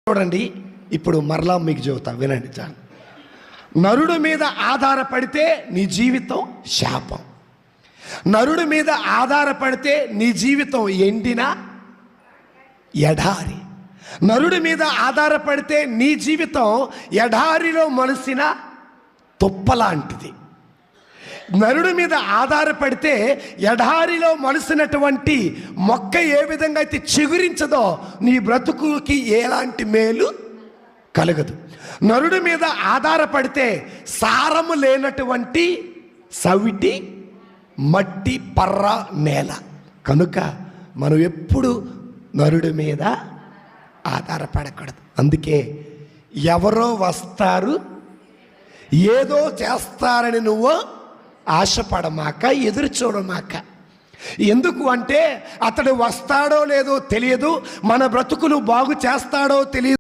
చూడండి, ఇప్పుడు మరలా మీకు చెబుతా, వినండి చాలు. నరుడి మీద ఆధారపడితే నీ జీవితం శాపం. నరుడి మీద ఆధారపడితే నీ జీవితం ఎండిన ఎడారి. నరుడి మీద ఆధారపడితే నీ జీవితం ఎడారిలో మొలిసిన తుప్పలాంటిది. నరుడి మీద ఆధారపడితే ఎడారిలో మొలిసినటువంటి మొక్క ఏ విధంగా అయితే చిగురించదో నీ బ్రతుకుకి ఎలాంటి మేలు కలగదు. నరుడి మీద ఆధారపడితే సారము లేనటువంటి సవిటి మట్టి పర్ర నేల. కనుక మనం ఎప్పుడు నరుడి మీద ఆధారపడకూడదు. అందుకే ఎవరో వస్తారు, ఏదో చేస్తారని నువ్వు ఆశపడమాక, ఎదురు చూడమాక. ఎందుకు అంటే అతడు వస్తాడో లేదో తెలియదు, మన బ్రతుకులు బాగు చేస్తాడో తెలియదు.